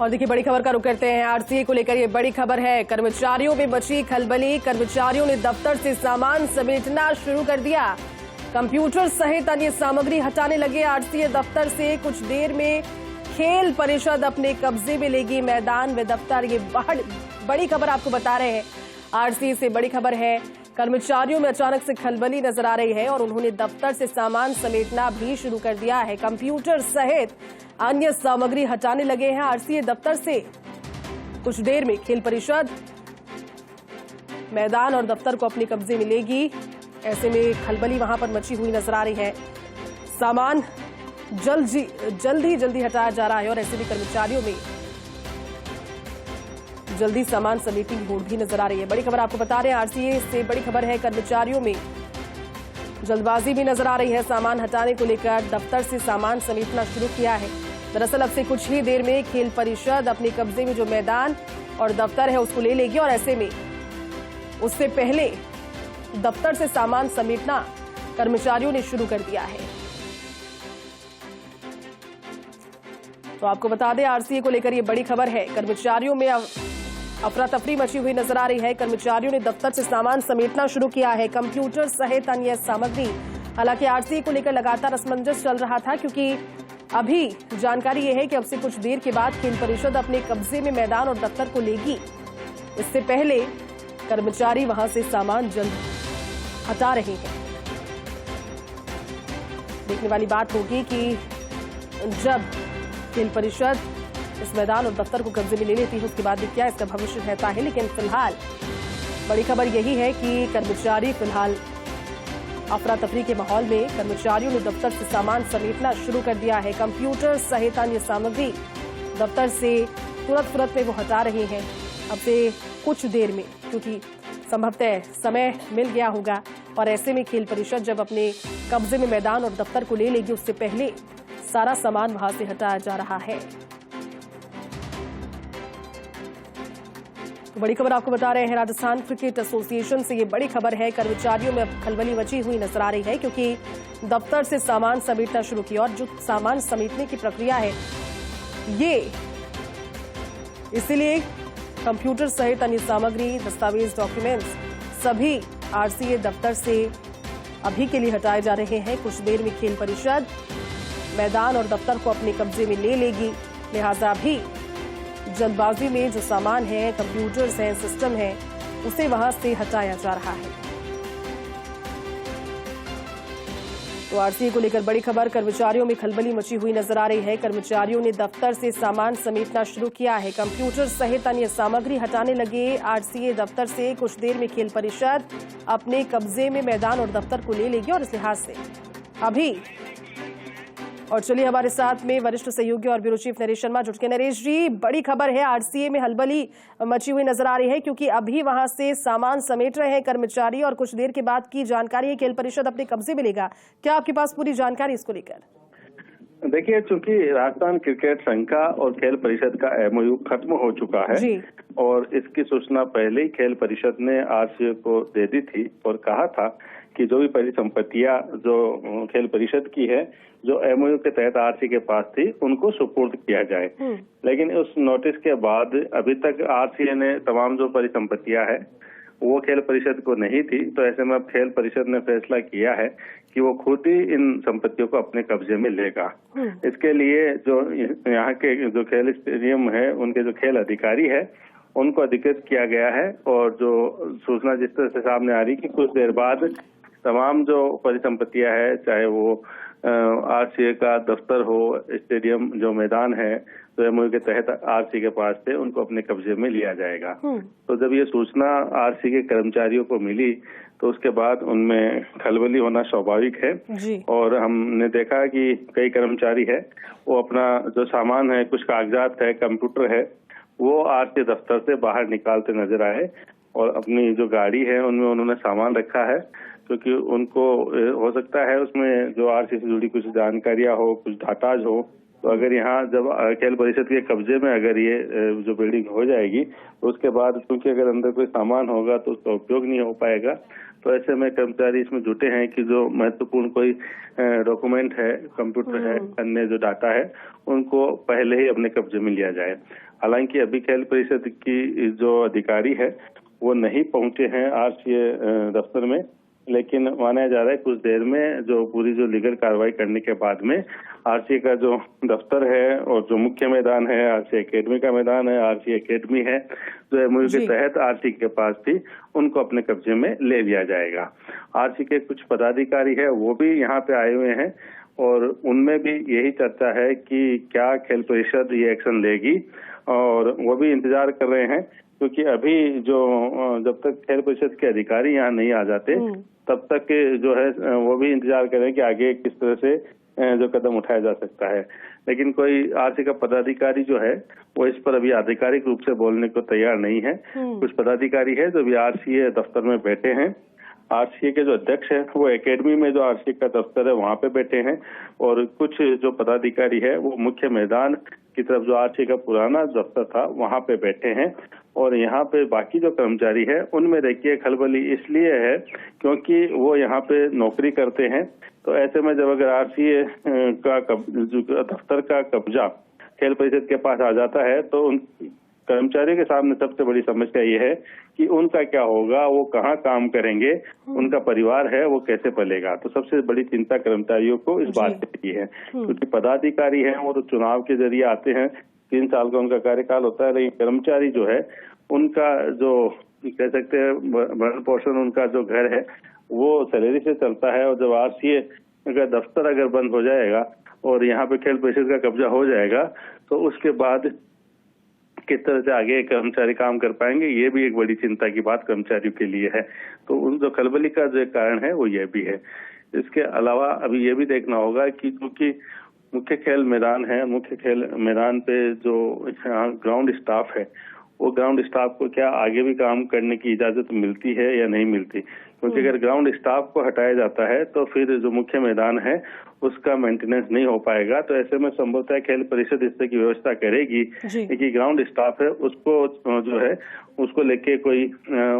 और देखिए बड़ी खबर का रुख करते हैं। आरसीए को लेकर ये बड़ी खबर है। कर्मचारियों में मची खलबली। कर्मचारियों ने दफ्तर से सामान समेटना शुरू कर दिया। कंप्यूटर सहित अन्य सामग्री हटाने लगे आरसीए दफ्तर से। कुछ देर में खेल परिषद अपने कब्जे में लेगी मैदान व दफ्तर। ये बड़ी खबर आपको बता रहे हैं। आरसीए से बड़ी खबर है। कर्मचारियों में अचानक से खलबली नजर आ रही है और उन्होंने दफ्तर से सामान समेटना भी शुरू कर दिया है। कंप्यूटर सहित अन्य सामग्री हटाने लगे हैं आरसीए दफ्तर से। कुछ देर में खेल परिषद मैदान और दफ्तर को अपने कब्जे में लेगी। ऐसे में खलबली वहां पर मची हुई नजर आ रही है। सामान जल्दी हटाया जा रहा है और ऐसे में कर्मचारियों में जल्दी सामान समेटने की होड़ भी नजर आ रही है। बड़ी खबर आपको बता रहे हैं। आरसीए से बड़ी खबर है। कर्मचारियों में जल्दबाजी भी नजर आ रही है। सामान हटाने को लेकर दफ्तर से सामान समेटना शुरू किया है। दरअसल अब से कुछ ही देर में खेल परिषद अपने कब्जे में जो मैदान और दफ्तर है उसको ले लेगी और ऐसे में उससे पहले दफ्तर से सामान समेटना कर्मचारियों ने शुरू कर दिया है। तो आपको बता दें आरसीए को लेकर ये बड़ी खबर है। कर्मचारियों में अफरा तफरी मची हुई नजर आ रही है। कर्मचारियों ने दफ्तर से सामान समेटना शुरू किया है, कंप्यूटर सहित अन्य सामग्री। हालांकि आरसीए को लेकर लगातार असमंजस चल रहा था, क्योंकि अभी जानकारी यह है कि अब से कुछ देर के बाद खेल परिषद अपने कब्जे में मैदान और दफ्तर को लेगी। इससे पहले कर्मचारी वहां से सामान जल्द हटा रहे हैं। देखने वाली बात होगी कि जब खेल परिषद इस मैदान और दफ्तर को कब्जे में ले लेती है उसके बाद भी क्या इसका भविष्य रहता है। लेकिन फिलहाल बड़ी खबर यही है कि कर्मचारी फिलहाल अफरा तफरी के माहौल में कर्मचारियों ने दफ्तर से सामान समेटना शुरू कर दिया है। कंप्यूटर सहित अन्य सामग्री दफ्तर से तुरंत में वो हटा रहे हैं। अब से कुछ देर में, क्योंकि संभवतः समय मिल गया होगा और ऐसे में खेल परिषद जब अपने कब्जे में मैदान और दफ्तर को ले लेगी उससे पहले सारा सामान वहां से हटाया जा रहा है। तो बड़ी खबर आपको बता रहे हैं। राजस्थान क्रिकेट एसोसिएशन से ये बड़ी खबर है। कर्मचारियों में अब खलबली मची हुई नजर आ रही है, क्योंकि दफ्तर से सामान समेटना शुरू किया और जो सामान समेटने की प्रक्रिया है ये इसलिए कंप्यूटर सहित अन्य सामग्री, दस्तावेज, डॉक्यूमेंट्स सभी आरसीए दफ्तर से अभी के लिए हटाए जा रहे हैं। कुछ देर में खेल परिषद मैदान और दफ्तर को अपने कब्जे में ले लेगी। लिहाजा अभी जल्दबाजी में जो सामान है, कंप्यूटर्स हैं, सिस्टम है, उसे वहां से हटाया जा रहा है। तो आरसीए को लेकर बड़ी खबर। कर्मचारियों में खलबली मची हुई नजर आ रही है। कर्मचारियों ने दफ्तर से सामान समेटना शुरू किया है। कंप्यूटर सहित अन्य सामग्री हटाने लगे आरसीए दफ्तर से। कुछ देर में खेल परिषद अपने कब्जे में मैदान और दफ्तर को ले लेगी और इस लिहाज से अभी और चलिए हमारे साथ में वरिष्ठ सहयोगी और ब्यूरो चीफ नरेश शर्मा जुट के। नरेश जी, बड़ी खबर है। आरसीए में हलबली मची हुई नजर आ रही है, क्योंकि अभी वहां से सामान समेट रहे हैं कर्मचारी और कुछ देर के बाद की जानकारी है खेल परिषद अपने कब्जे में लेगा। क्या आपके पास पूरी जानकारी इसको लेकर? देखिए, चूंकि राजस्थान क्रिकेट संघ का और खेल परिषद का एमओयू खत्म हो चुका है जी। और इसकी सूचना पहले ही खेल परिषद ने आरसीए को दे दी थी और कहा था कि जो भी परिसंपत्तियां जो खेल परिषद की है, जो एमओयू के तहत आरसीए के पास थी, उनको सुपुर्द किया जाए। लेकिन उस नोटिस के बाद अभी तक आरसीए ने तमाम जो परिसंपत्तियां है वो खेल परिषद को नहीं थी। तो ऐसे में अब खेल परिषद ने फैसला किया है कि वो खुद ही इन संपत्तियों को अपने कब्जे में लेगा। इसके लिए जो यहाँ के जो खेल स्टेडियम है, उनके जो खेल अधिकारी है, उनको अधिकृत किया गया है। और जो सूचना जिस तरह से सामने आ रही कि कुछ देर बाद तमाम जो परिसंपत्तियां है, चाहे वो आरसीए का दफ्तर हो, स्टेडियम जो मैदान है, तो एमओयू के तहत आरसीए के पास थे, उनको अपने कब्जे में लिया जाएगा। तो जब ये सूचना आरसीए के कर्मचारियों को मिली तो उसके बाद उनमें खलबली होना स्वाभाविक है। और हमने देखा कि कई कर्मचारी है वो अपना जो सामान है, कुछ कागजात है, कंप्यूटर है, वो आरसीए दफ्तर से बाहर निकालते नजर आए और अपनी जो गाड़ी है उनमें उन्होंने सामान रखा है, क्योंकि उनको हो सकता है उसमें जो आरसीए से जुड़ी कुछ जानकारियां हो, कुछ डाटाज हो। तो अगर यहाँ जब खेल परिषद के कब्जे में अगर ये जो बिल्डिंग हो जाएगी तो उसके बाद क्योंकि अगर अंदर कोई सामान होगा तो उसका उपयोग नहीं हो पाएगा। तो ऐसे में कर्मचारी इसमें जुटे हैं कि जो महत्वपूर्ण कोई डॉक्यूमेंट है, कंप्यूटर है, अन्य जो डाटा है, उनको पहले ही अपने कब्जे में लिया जाए। हालांकि अभी खेल परिषद की जो अधिकारी है वो नहीं पहुंचे हैं आरसीए दफ्तर में, लेकिन माना जा रहा है कुछ देर में जो पूरी जो लीगल कार्रवाई करने के बाद में आरसीए का जो दफ्तर है और जो मुख्य मैदान है, आरसीए एकेडमी का मैदान है, आरसीए एकेडमी है जो एमओयू के तहत आरसीए के पास थी, उनको अपने कब्जे में ले लिया जाएगा। आरसीए के कुछ पदाधिकारी है वो भी यहाँ पे आए हुए हैं और उनमें भी यही चर्चा है कि क्या खेल परिषद ये एक्शन लेगी, और वो भी इंतजार कर रहे हैं क्योंकि अभी जो जब तक खेल परिषद के अधिकारी यहाँ नहीं आ जाते तब तक जो है वो भी इंतजार करें कि आगे किस तरह से जो कदम उठाया जा सकता है। लेकिन कोई आरसीए का पदाधिकारी जो है वो इस पर अभी आधिकारिक रूप से बोलने को तैयार नहीं है। कुछ पदाधिकारी है जो अभी आरसीए दफ्तर में बैठे हैं। आरसीए के जो अध्यक्ष है वो एकेडमी में जो आरसीए का दफ्तर है वहां पे बैठे हैं, और कुछ जो पदाधिकारी है वो मुख्य मैदान की तरफ जो आरसीए का पुराना दफ्तर था वहां पे बैठे हैं। और यहाँ पे बाकी जो कर्मचारी है उनमें देखिए खलबली इसलिए है क्योंकि वो यहाँ पे नौकरी करते हैं। तो ऐसे में जब अगर आरसीए का दफ्तर का कब्जा खेल परिषद के पास आ जाता है तो उन कर्मचारियों के सामने सबसे बड़ी समस्या ये है कि उनका क्या होगा, वो कहाँ काम करेंगे, उनका परिवार है वो कैसे पलेगा। तो सबसे बड़ी चिंता कर्मचारियों को इस बात की है, क्योंकि पदाधिकारी हैं वो तो चुनाव के जरिए आते हैं, 3 साल का उनका कार्यकाल होता है, लेकिन कर्मचारी जो है उनका जो कह सकते हैं भरण पोषण, उनका जो घर है वो सैलरी से चलता है। और जब आरसीए का दफ्तर अगर बंद हो जाएगा और यहाँ पे खेल परिषद का कब्जा हो जाएगा तो उसके बाद किस तरह से आगे कर्मचारी काम कर पाएंगे, ये भी एक बड़ी चिंता की बात कर्मचारियों के लिए है। तो उन जो खलबली का जो कारण है वो ये भी है। इसके अलावा अभी ये भी देखना होगा कि क्योंकि मुख्य खेल मैदान है, मुख्य खेल मैदान पे जो ग्राउंड स्टाफ है वो ग्राउंड स्टाफ को क्या आगे भी काम करने की इजाजत मिलती है या नहीं मिलती, क्योंकि अगर ग्राउंड स्टाफ को हटाया जाता है तो फिर जो मुख्य मैदान है उसका मेंटेनेंस नहीं हो पाएगा। तो ऐसे में संभवतः खेल परिषद इस तरह की व्यवस्था करेगी कि ग्राउंड स्टाफ है उसको जो है उसको लेके कोई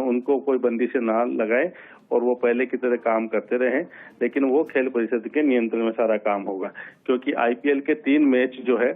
उनको कोई बंदिश ना लगाए और वो पहले की तरह काम करते रहें, लेकिन वो खेल परिषद के नियंत्रण में सारा काम होगा। क्योंकि आईपीएल के 3 मैच जो है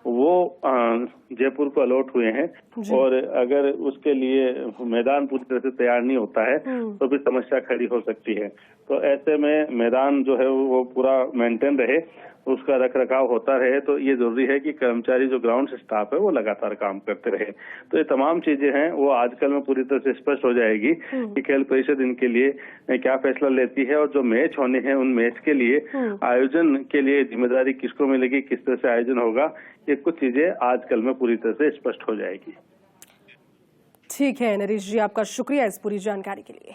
वो जयपुर को अलॉट हुए हैं और अगर उसके लिए मैदान पूरी तरह से तैयार नहीं होता है तो भी समस्या खड़ी हो सकती है। तो ऐसे में मैदान जो है वो पूरा मेंटेन रहे, उसका रख रखाव होता रहे, तो ये जरूरी है कि कर्मचारी जो ग्राउंड स्टाफ है वो लगातार काम करते रहे। तो ये तमाम चीजें हैं वो आजकल में पूरी तरह से स्पष्ट हो जाएगी कि खेल परिषद इनके लिए क्या फैसला लेती है, और जो मैच होने हैं उन मैच के लिए आयोजन के लिए जिम्मेदारी किसको मिलेगी, किस तरह से आयोजन होगा, ये कुछ चीजें आजकल में पूरी तरह से स्पष्ट हो जाएगी। ठीक है नरेश जी, आपका शुक्रिया इस पूरी जानकारी के लिए।